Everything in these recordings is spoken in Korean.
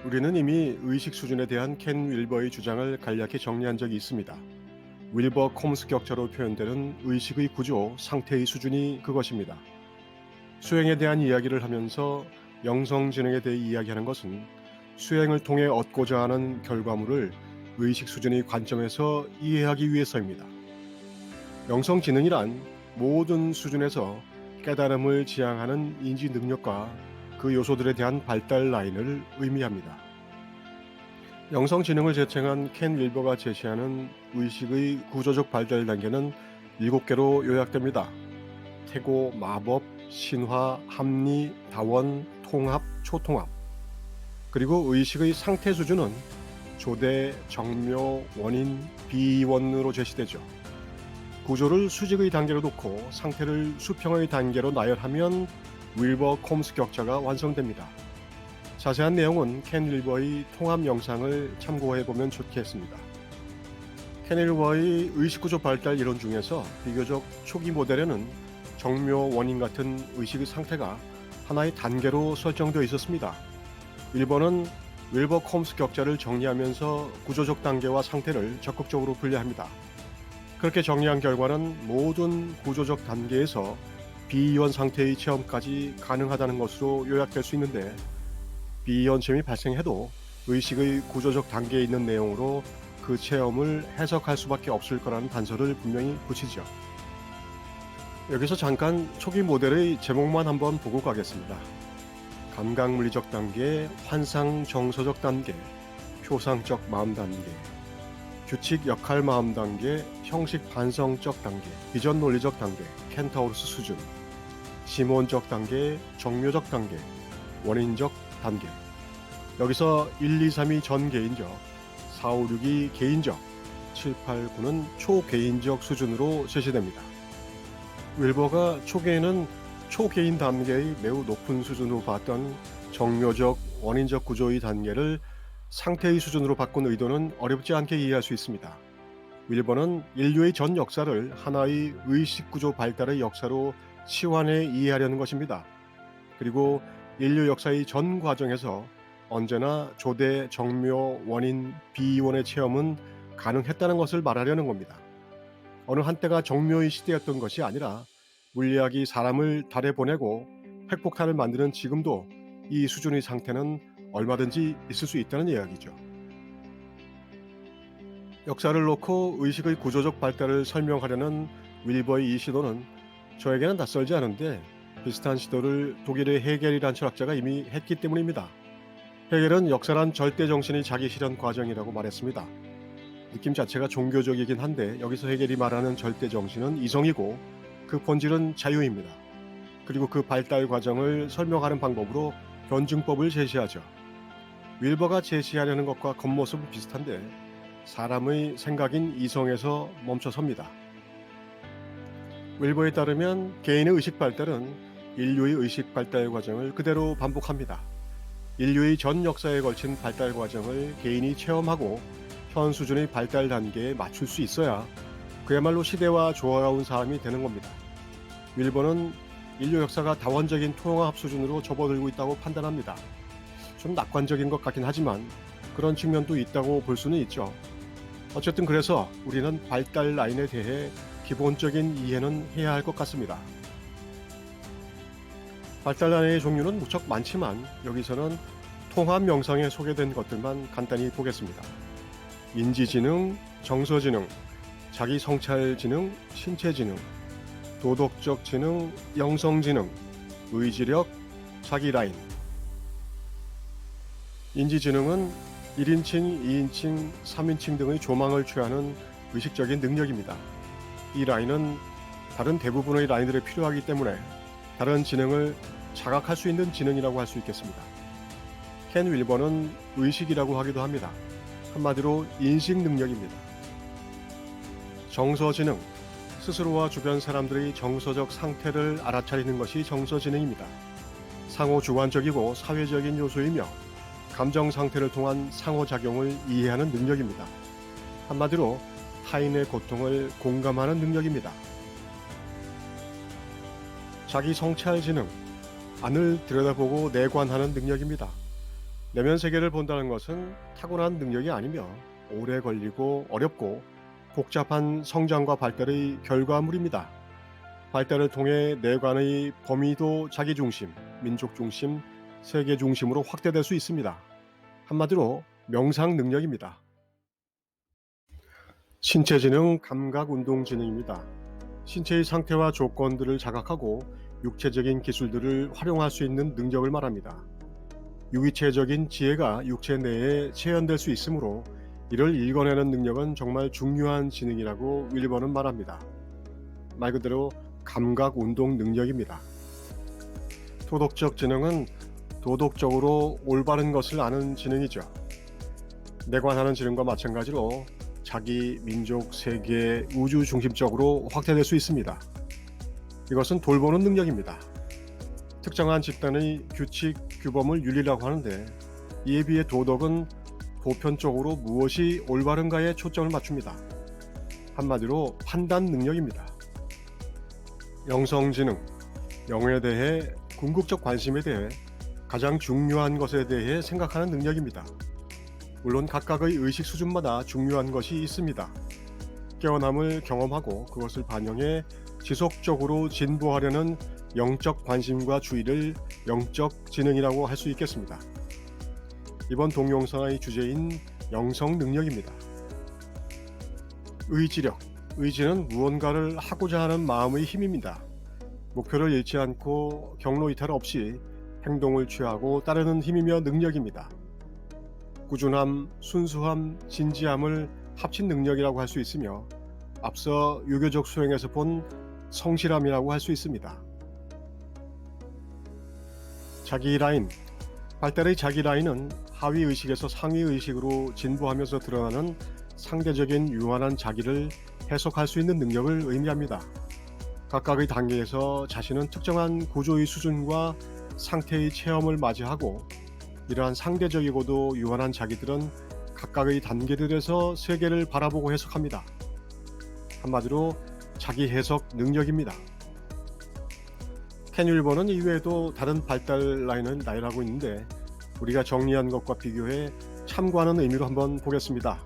우리는 이미 의식 수준에 대한 켄 윌버의 주장을 간략히 정리한 적이 있습니다. 윌버 콤스 격차로 표현되는 의식의 구조, 상태의 수준이 그것입니다. 수행에 대한 이야기를 하면서 영성지능에 대해 이야기하는 것은 수행을 통해 얻고자 하는 결과물을 의식 수준의 관점에서 이해하기 위해서입니다. 영성지능이란 모든 수준에서 깨달음을 지향하는 인지 능력과 그 요소들에 대한 발달 라인을 의미합니다. 영성지능을 제청한 켄 윌버가 제시하는 의식의 구조적 발달 단계는 7개로 요약됩니다. 태고, 마법, 신화, 합리, 다원, 통합, 초통합. 그리고 의식의 상태 수준은 조대, 정묘, 원인, 비원으로 제시되죠. 구조를 수직의 단계로 놓고 상태를 수평의 단계로 나열하면 윌버 콤스 격차가 완성됩니다. 자세한 내용은 켄 윌버의 통합 영상을 참고해보면 좋겠습니다. 켄 윌버의 의식구조 발달 이론 중에서 비교적 초기 모델에는 정묘, 원인 같은 의식의 상태가 하나의 단계로 설정되어 있었습니다. 1번은 윌버 콤스 격차를 정리하면서 구조적 단계와 상태를 적극적으로 분리합니다. 그렇게 정리한 결과는 모든 구조적 단계에서 비이원 상태의 체험까지 가능하다는 것으로 요약될 수 있는데, 비이원 체험이 발생해도 의식의 구조적 단계에 있는 내용으로 그 체험을 해석할 수밖에 없을 거라는 단서를 분명히 붙이죠. 여기서 잠깐 초기 모델의 제목만 한번 보고 가겠습니다. 감각물리적 단계, 환상 정서적 단계, 표상적 마음 단계, 규칙 역할 마음 단계, 형식 반성적 단계, 비전 논리적 단계, 켄타우로스 수준, 시몬적 단계, 정묘적 단계, 원인적 단계. 여기서 1, 2, 3이 전개인적, 4, 5, 6이 개인적, 7, 8, 9는 초개인적 수준으로 제시됩니다. 윌버가 초기에는 초개인 단계의 매우 높은 수준으로 봤던 정묘적, 원인적 구조의 단계를 상태의 수준으로 바꾼 의도는 어렵지 않게 이해할 수 있습니다. 윌버는 인류의 전 역사를 하나의 의식구조 발달의 역사로 치환해 이해하려는 것입니다. 그리고 인류 역사의 전 과정에서 언제나 조대, 정묘, 원인, 비원의 체험은 가능했다는 것을 말하려는 겁니다. 어느 한때가 정묘의 시대였던 것이 아니라 물리학이 사람을 달에 보내고 핵폭탄을 만드는 지금도 이 수준의 상태는 얼마든지 있을 수 있다는 이야기죠. 역사를 놓고 의식의 구조적 발달을 설명하려는 윌버의 이 시도는 저에게는 낯설지 않은데, 비슷한 시도를 독일의 헤겔이란 철학자가 이미 했기 때문입니다. 헤겔은 역사란 절대 정신의 자기 실현 과정이라고 말했습니다. 느낌 자체가 종교적이긴 한데 여기서 헤겔이 말하는 절대 정신은 이성이고 그 본질은 자유입니다. 그리고 그 발달 과정을 설명하는 방법으로 변증법을 제시하죠. 윌버가 제시하려는 것과 겉모습은 비슷한데 사람의 생각인 이성에서 멈춰섭니다. 윌버에 따르면 개인의 의식 발달은 인류의 의식 발달 과정을 그대로 반복합니다. 인류의 전 역사에 걸친 발달 과정을 개인이 체험하고 현 수준의 발달 단계에 맞출 수 있어야 그야말로 시대와 조화로운 삶이 되는 겁니다. 윌버는 인류 역사가 다원적인 통합 수준으로 접어들고 있다고 판단합니다. 좀 낙관적인 것 같긴 하지만 그런 측면도 있다고 볼 수는 있죠. 어쨌든 그래서 우리는 발달 라인에 대해 기본적인 이해는 해야 할 것 같습니다. 발달 라인의 종류는 무척 많지만 여기서는 통합 영상에 소개된 것들만 간단히 보겠습니다. 인지지능, 정서지능, 자기성찰지능, 신체지능, 도덕적 지능, 영성지능, 의지력, 자기라인. 인지지능은 1인칭, 2인칭, 3인칭 등의 조망을 취하는 의식적인 능력입니다. 이 라인은 다른 대부분의 라인들에 필요하기 때문에 다른 지능을 자각할 수 있는 지능이라고 할 수 있겠습니다. 켄 윌버는 의식이라고 하기도 합니다. 한마디로 인식 능력입니다. 정서지능, 스스로와 주변 사람들의 정서적 상태를 알아차리는 것이 정서지능입니다. 상호주관적이고 사회적인 요소이며 감정 상태를 통한 상호작용을 이해하는 능력입니다. 한마디로 타인의 고통을 공감하는 능력입니다. 자기 성찰 지능, 안을 들여다보고 내관하는 능력입니다. 내면 세계를 본다는 것은 타고난 능력이 아니며 오래 걸리고 어렵고 복잡한 성장과 발달의 결과물입니다. 발달을 통해 내관의 범위도 자기 중심, 민족 중심, 세계 중심으로 확대될 수 있습니다. 한마디로 명상 능력입니다. 신체지능, 감각운동지능입니다. 신체의 상태와 조건들을 자각하고 육체적인 기술들을 활용할 수 있는 능력을 말합니다. 유기체적인 지혜가 육체 내에 체현될 수 있으므로 이를 읽어내는 능력은 정말 중요한 지능이라고 윌버는 말합니다. 말 그대로 감각운동 능력입니다. 도덕적 지능은 도덕적으로 올바른 것을 아는 지능이죠. 내관하는 지능과 마찬가지로 자기, 민족, 세계, 우주 중심적으로 확대될 수 있습니다. 이것은 돌보는 능력입니다. 특정한 집단의 규칙, 규범을 윤리라고 하는데 이에 비해 도덕은 보편적으로 무엇이 올바른가에 초점을 맞춥니다. 한마디로 판단 능력입니다. 영성지능, 영에 대해 궁극적 관심에 대해 가장 중요한 것에 대해 생각하는 능력입니다. 물론 각각의 의식 수준마다 중요한 것이 있습니다. 깨어남을 경험하고 그것을 반영해 지속적으로 진보하려는 영적 관심과 주의를 영적 지능이라고 할 수 있겠습니다. 이번 동영상의 주제인 영성 능력입니다. 의지력, 의지는 무언가를 하고자 하는 마음의 힘입니다. 목표를 잃지 않고 경로 이탈 없이 행동을 취하고 따르는 힘이며 능력입니다. 꾸준함, 순수함, 진지함을 합친 능력이라고 할 수 있으며 앞서 유교적 수행에서 본 성실함이라고 할 수 있습니다. 자기 라인, 발달의 자기 라인은 하위 의식에서 상위 의식으로 진보하면서 드러나는 상대적인 유한한 자기를 해석할 수 있는 능력을 의미합니다. 각각의 단계에서 자신은 특정한 구조의 수준과 상태의 체험을 맞이하고 이러한 상대적이고도 유한한 자기들은 각각의 단계들에서 세계를 바라보고 해석합니다. 한마디로 자기 해석 능력입니다. 켄 윌버는 이외에도 다른 발달 라인을 나열하고 있는데 우리가 정리한 것과 비교해 참고하는 의미로 한번 보겠습니다.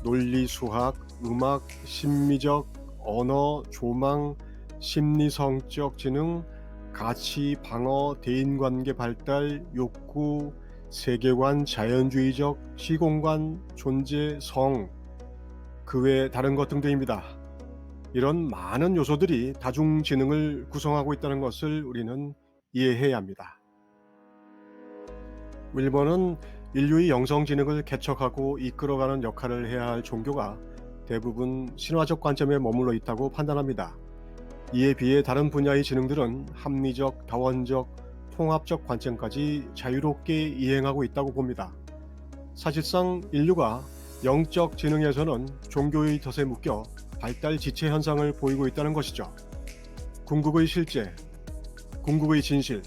논리, 수학, 음악, 심미적, 언어, 조망, 심리성적 지능, 가치, 방어, 대인관계 발달, 욕구, 세계관, 자연주의적, 시공간, 존재, 성, 그 외 다른 것 등등입니다. 이런 많은 요소들이 다중지능을 구성하고 있다는 것을 우리는 이해해야 합니다. 윌버는 인류의 영성지능을 개척하고 이끌어가는 역할을 해야 할 종교가 대부분 신화적 관점에 머물러 있다고 판단합니다. 이에 비해 다른 분야의 지능들은 합리적, 다원적, 통합적 관점까지 자유롭게 이행하고 있다고 봅니다. 사실상 인류가 영적 지능에서는 종교의 덫에 묶여 발달 지체 현상을 보이고 있다는 것이죠. 궁극의 실제, 궁극의 진실,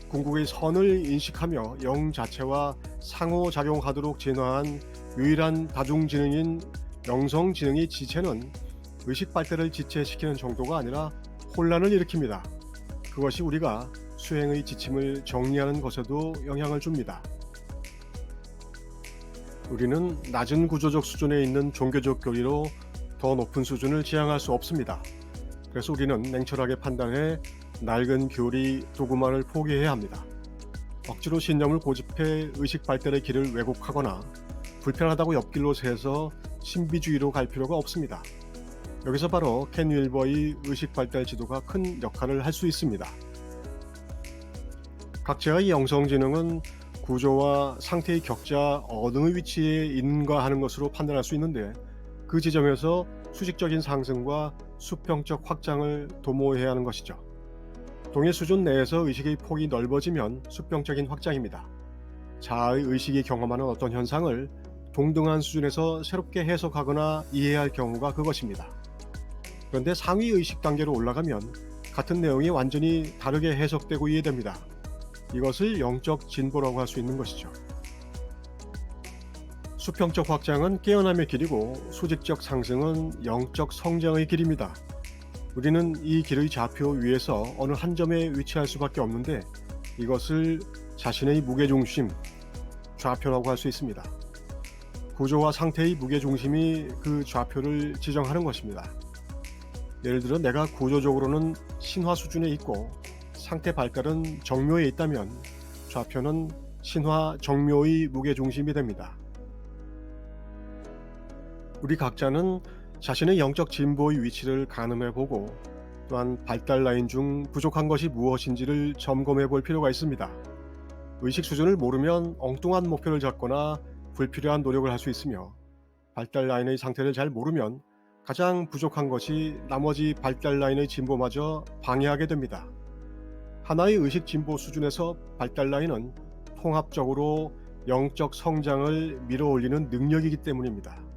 궁극의 선을 인식하며 영 자체와 상호작용하도록 진화한 유일한 다중지능인 영성지능의 지체는 의식 발달을 지체시키는 정도가 아니라 혼란을 일으킵니다. 그것이 우리가 수행의 지침을 정리하는 것에도 영향을 줍니다. 우리는 낮은 구조적 수준에 있는 종교적 교리로 더 높은 수준을 지향할 수 없습니다. 그래서 우리는 냉철하게 판단해 낡은 교리, 도구마를 포기해야 합니다. 억지로 신념을 고집해 의식 발달의 길을 왜곡하거나 불편하다고 옆길로 새서 신비주의로 갈 필요가 없습니다. 여기서 바로 켄 윌버의 의식 발달 지도가 큰 역할을 할 수 있습니다. 각자의 영성지능은 구조와 상태의 격자 어느 위치에 있는가 하는 것으로 판단할 수 있는데 그 지점에서 수직적인 상승과 수평적 확장을 도모해야 하는 것이죠. 동일 수준 내에서 의식의 폭이 넓어지면 수평적인 확장입니다. 자아의 의식이 경험하는 어떤 현상을 동등한 수준에서 새롭게 해석하거나 이해할 경우가 그것입니다. 그런데 상위 의식 단계로 올라가면 같은 내용이 완전히 다르게 해석되고 이해됩니다. 이것을 영적 진보라고 할 수 있는 것이죠. 수평적 확장은 깨어남의 길이고 수직적 상승은 영적 성장의 길입니다. 우리는 이 길의 좌표 위에서 어느 한 점에 위치할 수밖에 없는데 이것을 자신의 무게중심, 좌표라고 할 수 있습니다. 구조와 상태의 무게중심이 그 좌표를 지정하는 것입니다. 예를 들어 내가 구조적으로는 신화 수준에 있고 상태 발달은 정묘에 있다면 좌표는 신화 정묘의 무게중심이 됩니다. 우리 각자는 자신의 영적 진보의 위치를 가늠해보고 또한 발달 라인 중 부족한 것이 무엇인지를 점검해 볼 필요가 있습니다. 의식 수준을 모르면 엉뚱한 목표를 잡거나 불필요한 노력을 할 수 있으며 발달 라인의 상태를 잘 모르면 가장 부족한 것이 나머지 발달 라인의 진보마저 방해하게 됩니다. 하나의 의식 진보 수준에서 발달 라인은 통합적으로 영적 성장을 밀어올리는 능력이기 때문입니다.